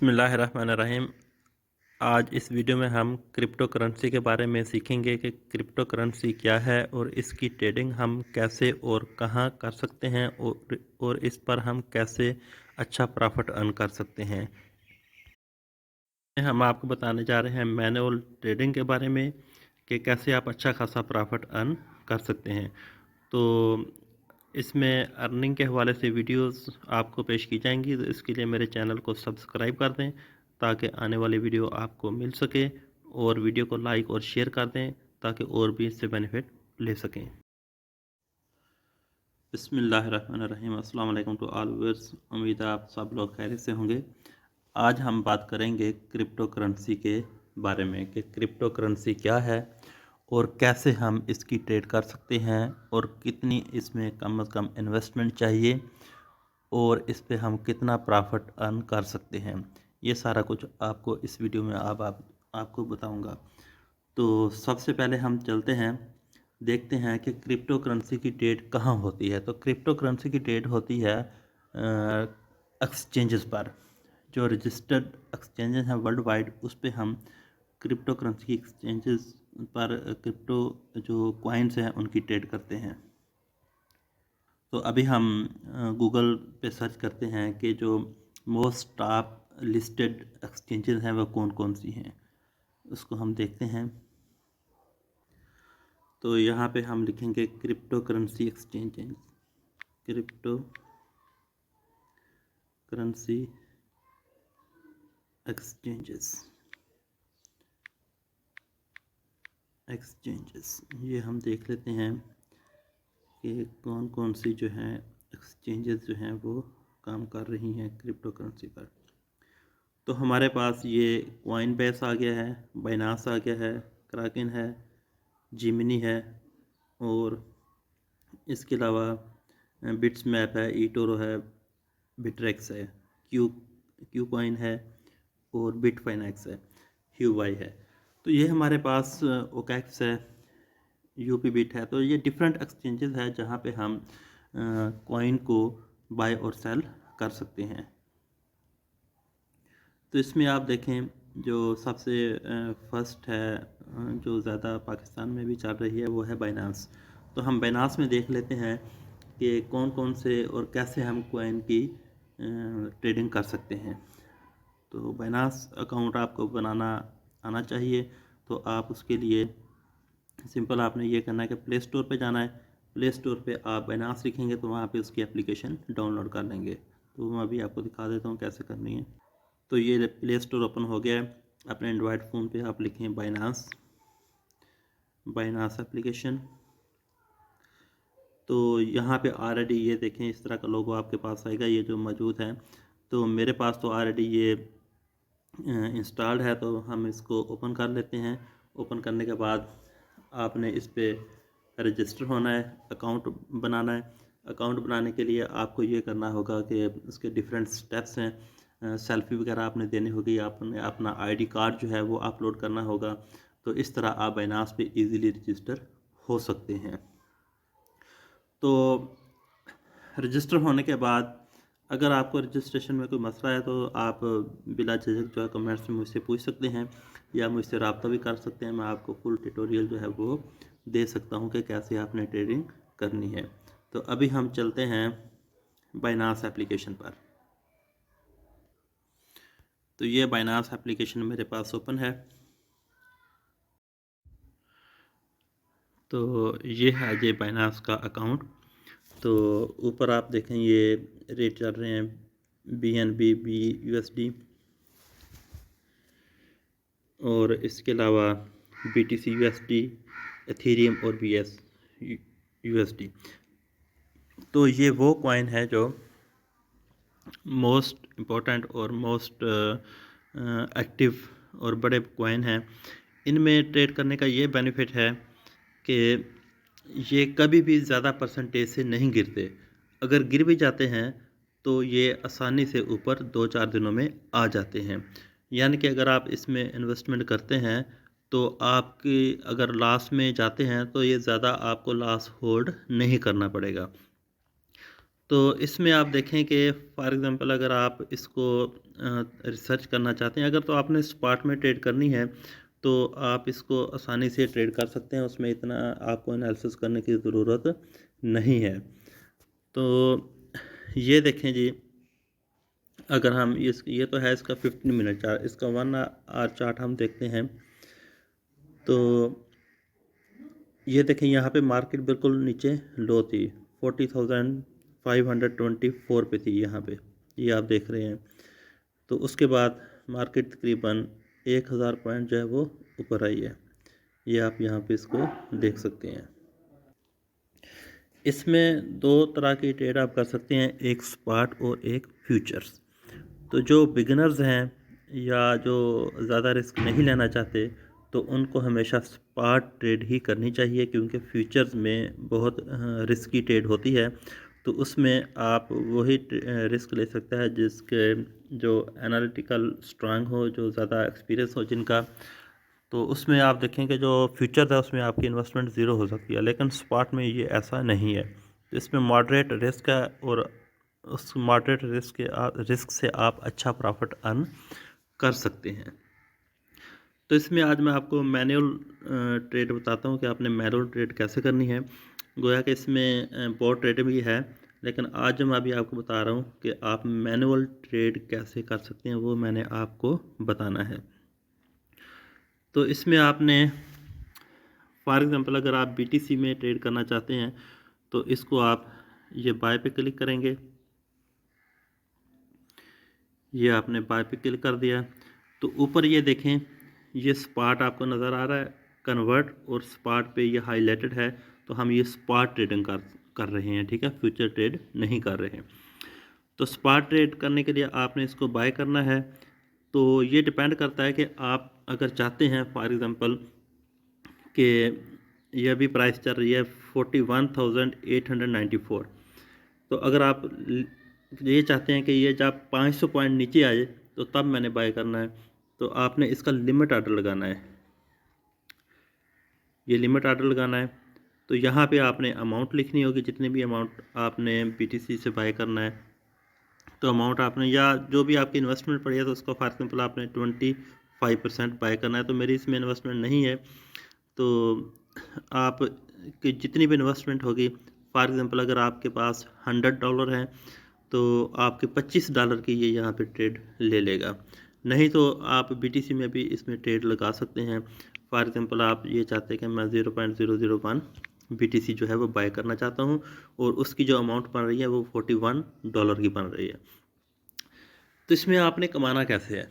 बिस्मिल्लाहिर्रहमानिर्रहीम। आज इस वीडियो में हम क्रिप्टो करेंसी के बारे में सीखेंगे कि क्रिप्टो करेंसी क्या है और इसकी ट्रेडिंग हम कैसे और कहां कर सकते हैं और इस पर हम कैसे अच्छा प्रॉफिट अर्न कर सकते हैं। हम आपको बताने जा रहे हैं मैनुअल ट्रेडिंग के बारे में कि कैसे आप अच्छा खासा प्रॉफिट अर्न कर सकते हैं। तो इसमें अर्निंग के हवाले से वीडियोस आपको पेश की जाएंगी, तो इसके लिए मेरे चैनल को सब्सक्राइब कर दें ताकि आने वाली वीडियो आपको मिल सके, और वीडियो को लाइक और शेयर कर दें ताकि और भी इससे बेनिफिट ले सकें। बिस्मिल्लाहिर्रहमानिर्रहीम। अस्सलाम वालेकुम टू ऑल व्यूअर्स। उम्मीद है आप सब लोग खैरियत से होंगे। आज हम बात करेंगे क्रिप्टो करेंसी के बारे में कि क्रिप्टो करेंसी क्या है और कैसे हम इसकी ट्रेड कर सकते हैं और कितनी इसमें कम से कम इन्वेस्टमेंट चाहिए और इस पे हम कितना प्रॉफिट अर्न कर सकते हैं। ये सारा कुछ आपको इस वीडियो में आपको बताऊंगा। तो सबसे पहले हम चलते हैं, देखते हैं कि क्रिप्टो करेंसी की ट्रेड कहाँ होती है। तो क्रिप्टो करेंसी की ट्रेड होती है एक्सचेंजेस पर। जो रजिस्टर्ड एक्सचेंजेस हैं वर्ल्ड वाइड, उस पे हम क्रिप्टो करेंसी की एक्सचेंजेस पर क्रिप्टो जो कॉइन्स हैं उनकी ट्रेड करते हैं। तो अभी हम गूगल पे सर्च करते हैं कि जो मोस्ट टॉप लिस्टेड एक्सचेंजेस हैं वह कौन कौन सी हैं, उसको हम देखते हैं। तो यहाँ पे हम लिखेंगे crypto currency exchanges, crypto currency exchanges, ये हम देख लेते हैं कि कौन कौन सी जो हैं एक्सचेंजेस जो हैं वो काम कर रही हैं क्रिप्टो करेंसी पर। तो हमारे पास ये कॉइन बेस आ गया है, बाइनांस आ गया है, क्राकेन है, जिमिनी है, और इसके अलावा बिट्स मैप है, ईटोरो है, बिट्रेक्स है, क्यू क्यू कॉइन है, और बिटफाइनेक्स है, ह्यूवाई है। तो ये हमारे पास ओकेक्स है, यूपी बिट है। तो ये डिफरेंट एक्सचेंजेस है जहाँ पे हम कॉइन को बाय और सेल कर सकते हैं। तो इसमें आप देखें जो सबसे फर्स्ट है, जो ज़्यादा पाकिस्तान में भी चल रही है, वो है बाइनांस। तो हम बाइनांस में देख लेते हैं कि कौन कौन से और कैसे हम कॉइन की ट्रेडिंग कर सकते हैं। तो बाइनांस अकाउंट आपको बनाना आना चाहिए। तो आप उसके लिए सिंपल आपने ये करना है कि प्ले स्टोर पे जाना है। प्ले स्टोर पे आप बाइनांस लिखेंगे तो वहाँ पे उसकी एप्लीकेशन डाउनलोड कर लेंगे। तो मैं अभी आपको दिखा देता हूँ कैसे करनी है। तो ये प्ले स्टोर ओपन हो गया है। अपने एंड्रॉयड फ़ोन पे आप लिखें बाइनांस, बाइनांस एप्लीकेशन। तो यहाँ पे ऑलरेडी ये देखें इस तरह का लोगो आपके पास आएगा, ये जो मौजूद है। तो मेरे पास तो ऑलरेडी ये इंस्टॉल्ड है, तो हम इसको ओपन कर लेते हैं। ओपन करने के बाद आपने इस पर रजिस्टर होना है, अकाउंट बनाना है। अकाउंट बनाने के लिए आपको ये करना होगा कि उसके डिफरेंट स्टेप्स हैं। सेल्फी वगैरह आपने देनी होगी, आपने अपना आईडी कार्ड जो है वो अपलोड करना होगा। तो इस तरह आप बाइनांस पे इजीली रजिस्टर हो सकते हैं। तो रजिस्टर होने के बाद अगर आपको रजिस्ट्रेशन में कोई मसला है तो आप बिला झिझक जो है कमेंट्स में मुझसे पूछ सकते हैं या मुझसे रब्ता भी कर सकते हैं। मैं आपको फुल ट्यूटोरियल जो है वो दे सकता हूं कि कैसे आपने ट्रेडिंग करनी है। तो अभी हम चलते हैं बाइनांस एप्लीकेशन पर। तो ये बाइनांस एप्लीकेशन मेरे पास ओपन है। तो ये है ये बाइनांस का अकाउंट। तो ऊपर आप देखें ये रेट चल रहे हैं BNB, BUSD, और इसके अलावा BTC USD, एथेरियम और BS USD। तो ये वो कॉइन है जो मोस्ट इम्पोर्टेंट और मोस्ट एक्टिव और बड़े कॉइन हैं। इनमें ट्रेड करने का ये बेनिफिट है कि ये कभी भी ज़्यादा परसेंटेज से नहीं गिरते। अगर गिर भी जाते हैं तो ये आसानी से ऊपर 2-4 दिनों में आ जाते हैं। यानी कि अगर आप इसमें इन्वेस्टमेंट करते हैं तो आपकी अगर लॉस में जाते हैं तो ये ज़्यादा आपको लॉस होल्ड नहीं करना पड़ेगा। तो इसमें आप देखें कि फॉर एग्ज़ाम्पल अगर आप इसको रिसर्च करना चाहते हैं, अगर तो आपने स्पॉट में ट्रेड करनी है तो आप इसको आसानी से ट्रेड कर सकते हैं, उसमें इतना आपको एनालिसिस करने की ज़रूरत नहीं है। तो ये देखें जी, अगर हम ये तो है इसका 15 मिनट चार्ट, इसका 1 आवर चार्ट हम देखते हैं तो ये देखें यहाँ पे मार्केट बिल्कुल नीचे लो थी, 40,524 पे थी यहाँ पे, ये आप देख रहे हैं। तो उसके बाद मार्केट तकरीबन 1,000 पॉइंट जो है वो ऊपर आई है, ये आप यहाँ पे इसको देख सकते हैं। इसमें दो तरह की ट्रेड आप कर सकते हैं, एक स्पॉट और एक फ्यूचर्स। तो जो बिगिनर्स हैं या जो ज़्यादा रिस्क नहीं लेना चाहते तो उनको हमेशा स्पॉट ट्रेड ही करनी चाहिए, क्योंकि फ्यूचर्स में बहुत रिस्की ट्रेड होती है। तो उसमें आप वही रिस्क ले सकता है जिसके जो एनालिटिकल स्ट्रांग हो, जो ज़्यादा एक्सपीरियंस हो जिनका। तो उसमें आप देखें कि जो फ्यूचर है उसमें आपकी इन्वेस्टमेंट ज़ीरो हो सकती है, लेकिन स्पॉट में ये ऐसा नहीं है। तो इसमें मॉडरेट रिस्क है और उस मॉडरेट रिस्क से आप अच्छा प्रॉफिट अर्न कर सकते हैं। तो इसमें आज मैं आपको मैनुअल ट्रेड बताता हूँ कि आपने मैनुअल ट्रेड कैसे करनी है। गोया कि इसमें बोट ट्रेड भी है, लेकिन आज जो मैं अभी आपको बता रहा हूँ कि आप मैनुअल ट्रेड कैसे कर सकते हैं, वो मैंने आपको बताना है। तो इसमें आपने फॉर एग्ज़ाम्पल अगर आप BTC में ट्रेड करना चाहते हैं तो इसको आप ये बाय पे क्लिक करेंगे, ये आपने बाय पे क्लिक कर दिया तो ऊपर ये देखें, ये स्पॉट आपको नज़र आ रहा है, कन्वर्ट और स्पॉट पे ये हाईलाइटेड है। तो हम ये स्पॉट ट्रेडिंग कर रहे हैं, ठीक है, फ्यूचर ट्रेड नहीं कर रहे हैं। तो स्पॉट ट्रेड करने के लिए आपने इसको बाय करना है। तो ये डिपेंड करता है कि आप अगर चाहते हैं फॉर एग्ज़ाम्पल कि ये अभी प्राइस चल रही है 41,894, तो अगर आप ये चाहते हैं कि ये जब 500 पॉइंट नीचे आ जाए तो तब मैंने बाय करना है, तो आपने इसका लिमिट ऑर्डर लगाना है, ये लिमिट ऑर्डर लगाना है। तो यहाँ पे आपने अमाउंट लिखनी होगी, जितने भी अमाउंट आपने BTC से बाय करना है। तो अमाउंट आपने या जो भी आपकी इन्वेस्टमेंट पड़ी है तो उसका फॉर एग्जाम्पल आपने 25% बाय करना है। तो मेरी इसमें इन्वेस्टमेंट नहीं है, तो आप की जितनी भी इन्वेस्टमेंट होगी, फॉर एग्ज़ाम्पल अगर आपके पास $100 है तो आपके $25 की ये यहाँ पे ट्रेड ले लेगा। नहीं तो आप BTC में भी इसमें ट्रेड लगा सकते हैं। फॉर एग्ज़ाम्पल आप ये चाहते हैं कि मैं 0.001 BTC जो है वो बाय करना चाहता हूँ और उसकी जो अमाउंट बन रही है वो $41 की बन रही है। तो इसमें आपने कमाना कैसे है,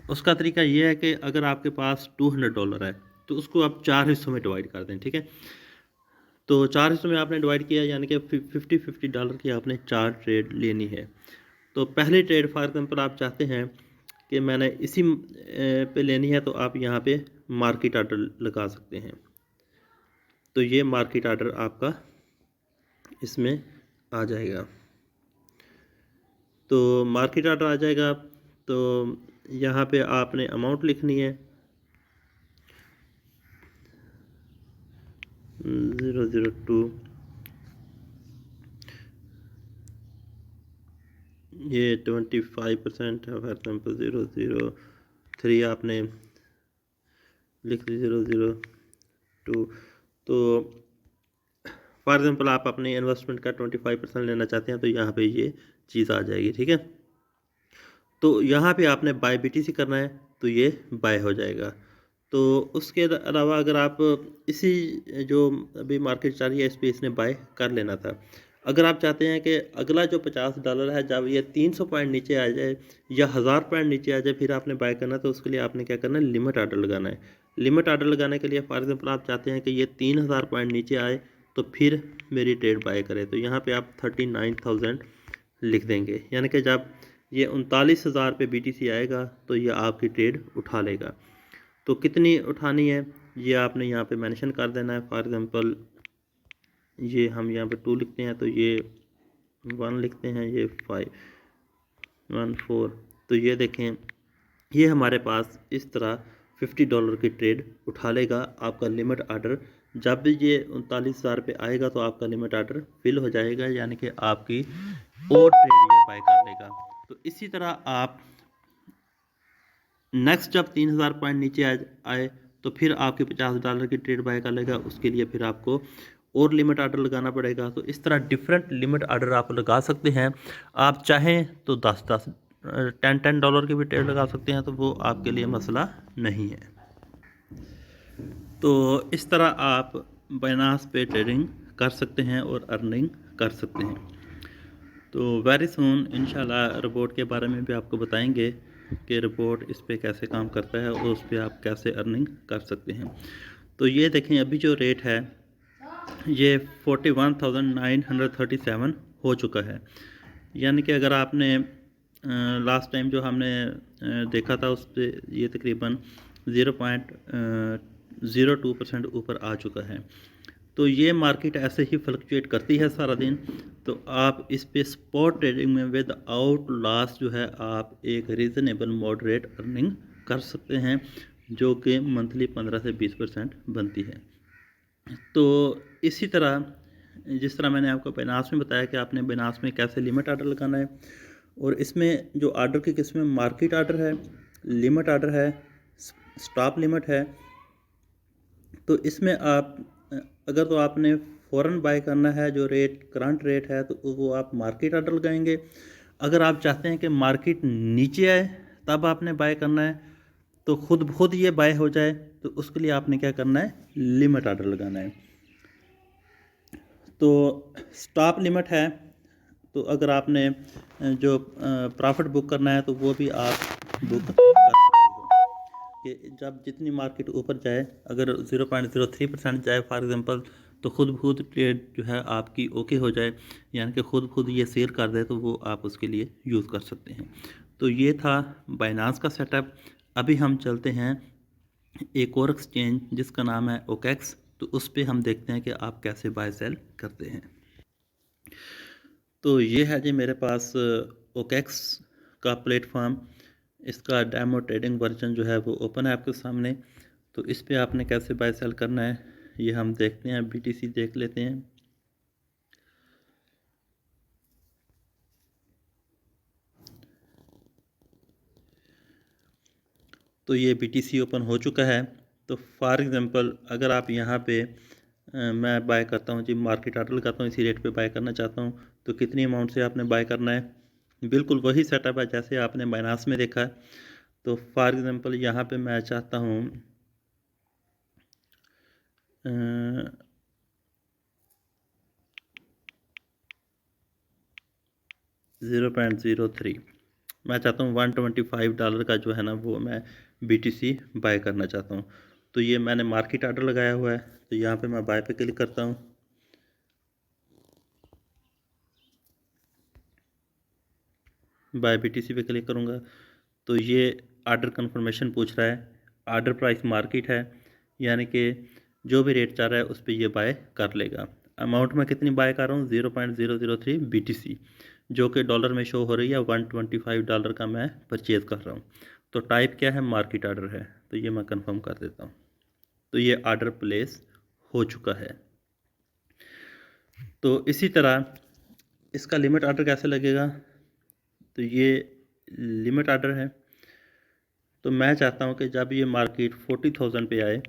उसका तरीका ये है कि अगर आपके पास $200 है तो उसको आप 4 हिस्सों में डिवाइड कर दें, ठीक है। तो 4 हिस्सों में आपने डिवाइड किया, यानी कि $50 की आपने 4 ट्रेड लेनी है। तो पहली ट्रेड फॉर एग्जांपल आप चाहते हैं कि मैंने इसी पे लेनी है, तो आप यहाँ पे मार्केट आर्डर लगा सकते हैं। तो ये मार्केट आर्डर आपका इसमें आ जाएगा। तो मार्केट आर्डर आ जाएगा तो यहाँ पे आपने अमाउंट लिखनी है 002, ये 25% है, फॉर एग्जाम्पल 003 आपने लिख दी 002। तो फॉर एग्जाम्पल आप अपनी इन्वेस्टमेंट का 25% लेना चाहते हैं तो यहाँ पे ये चीज़ आ जाएगी, ठीक है। तो यहाँ पे आपने बाय BTC करना है तो ये बाय हो जाएगा। तो उसके अलावा अगर आप इसी जो अभी मार्केट चल रही है इस पे इसने बाय कर लेना था। अगर आप चाहते हैं कि अगला जो $50 है जब ये 300 पॉइंट नीचे आ जाए या 1000 पॉइंट नीचे आ जाए फिर आपने बाय करना है, तो उसके लिए आपने क्या करना है, लिमिट आर्डर लगाना है। लिमिट आर्डर लगाने के लिए फॉर एग्जाम्पल आप चाहते हैं कि ये 3000 पॉइंट नीचे आए तो फिर मेरी ट्रेड बाय करें, तो यहाँ पे आप 39,000 लिख देंगे, यानी कि जब ये 39,000 पे BTC आएगा तो ये आपकी ट्रेड उठा लेगा। तो कितनी उठानी है ये आपने यहाँ पे मेंशन कर देना है। फॉर एग्जांपल ये हम यहाँ पे 2 लिखते हैं, तो ये 1 लिखते हैं, ये 5 1 4। तो ये देखें, ये हमारे पास इस तरह $50 की ट्रेड उठा लेगा आपका लिमिट आर्डर जब भी ये 39,000 पे आएगा तो आपका लिमिट ऑर्डर फिल हो जाएगा, यानी कि आपकी और ट्रेड ये बाय कर लेगा। तो इसी तरह आप नेक्स्ट जब 3,000 पॉइंट नीचे आए तो फिर आपके $50 की ट्रेड बाय कर लेगा। उसके लिए फिर आपको और लिमिट ऑर्डर लगाना पड़ेगा। तो इस तरह डिफरेंट लिमिट ऑर्डर आप लगा सकते हैं। आप चाहें तो 10-10 $10 की भी ट्रेड लगा सकते हैं, तो वो आपके लिए मसला नहीं है। तो इस तरह आप बाइनांस पे ट्रेडिंग कर सकते हैं और अर्निंग कर सकते हैं। तो वेरी सून इंशाल्लाह रोबोट के बारे में भी आपको बताएंगे कि रोबोट इस पे कैसे काम करता है और उस पर आप कैसे अर्निंग कर सकते हैं। तो ये देखें, अभी जो रेट है ये 41,937 हो चुका है। यानी कि अगर आपने लास्ट टाइम जो हमने देखा था उस पर ये तकरीबन 0.02% ऊपर आ चुका है। तो ये मार्केट ऐसे ही फ्लक्चुएट करती है सारा दिन। तो आप इस पे स्पॉट ट्रेडिंग में विद आउट लॉस जो है आप एक रीज़नेबल मॉडरेट अर्निंग कर सकते हैं, जो कि मंथली 15 से 20% बनती है। तो इसी तरह जिस तरह मैंने आपको बाइनांस में बताया कि आपने बाइनांस में कैसे लिमिट ऑर्डर लगाना है, और इसमें जो ऑर्डर की किस्में मार्केट ऑर्डर है, लिमिट ऑर्डर है, स्टॉप लिमिट है। तो इसमें आप अगर तो आपने फ़ौरन बाय करना है, जो रेट करंट रेट है, तो वो आप मार्केट ऑर्डर लगाएंगे। अगर आप चाहते हैं कि मार्केट नीचे आए तब आपने बाय करना है, तो खुद ये बाय हो जाए, तो उसके लिए आपने क्या करना है, लिमिट ऑर्डर लगाना है। तो स्टॉप लिमिट है, तो अगर आपने जो प्रॉफिट बुक करना है तो वो भी आप बुक कर सकते हो कि जब जितनी मार्केट ऊपर जाए, अगर 0.03% जाए फॉर एग्जांपल, तो खुद ट्रेड जो है आपकी ओके हो जाए, यानी कि खुद ये सेल कर दे, तो वो आप उसके लिए यूज़ कर सकते हैं। तो ये था बाइनांस का सेटअप। अभी हम चलते हैं एक और एक्सचेंज जिसका नाम है ओकेक्स। तो उस पर हम देखते हैं कि आप कैसे बाय सेल करते हैं। तो ये है जी मेरे पास ओकेक्स का प्लेटफॉर्म। इसका डेमो ट्रेडिंग वर्जन जो है वो ओपन है आपके सामने। तो इस पे आपने कैसे बाय सेल करना है ये हम देखते हैं। BTC देख लेते हैं। तो ये BTC ओपन हो चुका है। तो फॉर एग्ज़ाम्पल अगर आप यहाँ पे मैं बाय करता हूँ जी, मार्केट ऑर्डर लगाता हूँ, इसी रेट पे बाय करना चाहता हूँ, तो कितनी अमाउंट से आपने बाय करना है। बिल्कुल वही सेटअप है जैसे आपने बाइनांस में देखा है। तो फॉर एग्ज़ाम्पल यहाँ पे मैं चाहता हूँ 0.03, मैं चाहता हूँ $125 का जो है ना वो मैं BTC बाय करना चाहता हूँ। तो ये मैंने मार्केट ऑर्डर लगाया हुआ है। तो यहाँ पे मैं बाय पे क्लिक करता हूँ। बाय BTC पे क्लिक करूँगा तो ये ऑर्डर कंफर्मेशन पूछ रहा है। ऑर्डर प्राइस मार्केट है, यानी कि जो भी रेट चाह रहा है उस पर ये बाय कर लेगा। अमाउंट मैं कितनी बाय कर रहा हूँ, 0.003 BTC, जो कि डॉलर में शो हो रही है। $125 का मैं परचेज़ कर रहा हूँ। तो टाइप क्या है, मार्केट ऑर्डर है। तो ये मैं कंफर्म कर देता हूँ। तो ये ऑर्डर प्लेस हो चुका है। तो इसी तरह इसका लिमिट ऑर्डर कैसे लगेगा, तो ये लिमिट ऑर्डर है। तो मैं चाहता हूँ कि जब ये मार्केट 40,000 पे आए,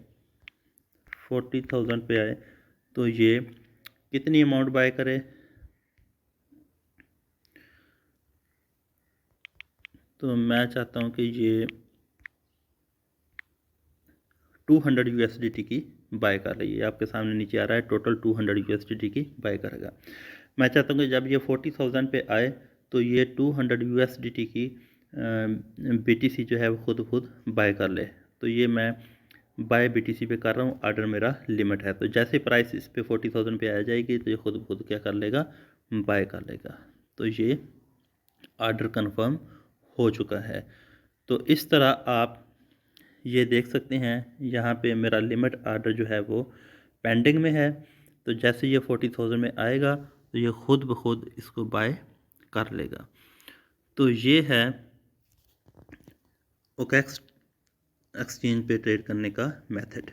40,000 पे आए, तो ये कितनी अमाउंट बाय करे। तो मैं चाहता हूँ कि ये 200 USDT की बाय कर रही है। आपके सामने नीचे आ रहा है टोटल 200 USDT की बाय करेगा। मैं चाहता हूँ कि जब ये 40,000 पे आए तो ये 200 USDT की BTC जो है वो खुद बाय कर ले। तो ये मैं बाय BTC पे कर रहा हूँ। ऑर्डर मेरा लिमिट है। तो जैसे प्राइस इस पे 40,000 पे आ जाएगी तो ये खुद क्या कर लेगा, बाय कर लेगा। तो ये ऑर्डर कंफर्म हो चुका है। तो इस तरह आप ये देख सकते हैं, यहाँ पे मेरा लिमिट ऑर्डर जो है वो पेंडिंग में है। तो जैसे ये 40,000 में आएगा तो ये खुद ब खुद इसको बाय कर लेगा। तो ये है ओकेक्स एक्सचेंज पे ट्रेड करने का मेथड।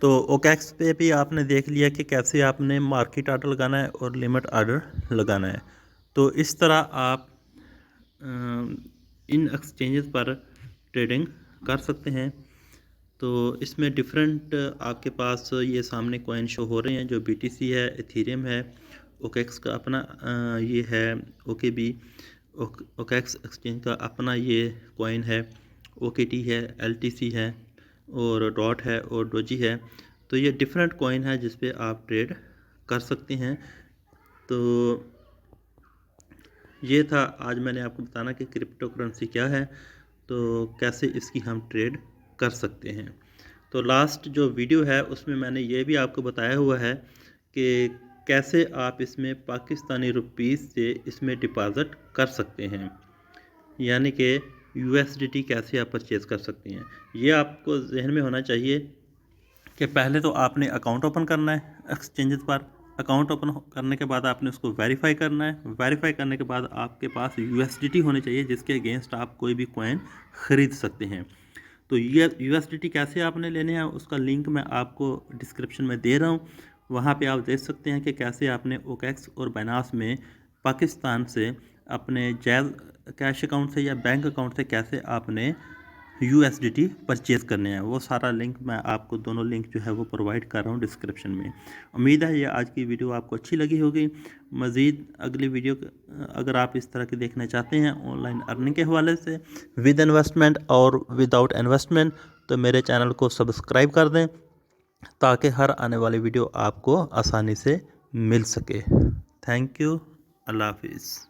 तो ओकेक्स पे भी आपने देख लिया कि कैसे आपने मार्केट आर्डर लगाना है और लिमिट आर्डर लगाना है। तो इस तरह आप इन एक्सचेंजेस पर ट्रेडिंग कर सकते हैं। तो इसमें डिफरेंट आपके पास ये सामने कॉइन शो हो रहे हैं, जो BTC है, इथेरियम है, ओकेक्स का अपना ये है OKB, ओकेक्स एक्सचेंज का अपना ये कॉइन है, OKT है, LTC है और डॉट है और डोजी है। तो ये डिफरेंट कॉइन है जिस पे आप ट्रेड कर सकते हैं। तो ये था आज मैंने आपको बताना कि क्रिप्टो करेंसी क्या है, तो कैसे इसकी हम ट्रेड कर सकते हैं। तो लास्ट जो वीडियो है उसमें मैंने ये भी आपको बताया हुआ है कि कैसे आप इसमें पाकिस्तानी रुपीस से इसमें डिपॉज़िट कर सकते हैं, यानी कि USDT कैसे आप परचेज़ कर सकते हैं। ये आपको जहन में होना चाहिए कि पहले तो आपने अकाउंट ओपन करना है एक्सचेंजेस पर। अकाउंट ओपन करने के बाद आपने उसको वेरीफाई करना है। वेरीफाई करने के बाद आपके पास USDT होनी चाहिए जिसके अगेंस्ट आप कोई भी कॉइन ख़रीद सकते हैं। तो ये USDT कैसे आपने लेने हैं उसका लिंक मैं आपको डिस्क्रिप्शन में दे रहा हूँ। वहाँ पे आप देख सकते हैं कि कैसे आपने OKX और बाइनांस में पाकिस्तान से अपने जैज़ कैश अकाउंट से या बैंक अकाउंट से कैसे आपने USDT परचेज़ करने हैं। वो सारा लिंक मैं आपको दोनों लिंक जो है वो प्रोवाइड कर रहा हूँ डिस्क्रिप्शन में। उम्मीद है ये आज की वीडियो आपको अच्छी लगी होगी। मज़ीद अगली वीडियो अगर आप इस तरह की देखना चाहते हैं ऑनलाइन अर्निंग के हवाले से विद इन्वेस्टमेंट और विदाउट इन्वेस्टमेंट, तो मेरे चैनल को सब्सक्राइब कर दें ताकि हर आने वाली वीडियो आपको आसानी से मिल सके। Thank you. अल्लाह हाफिज़।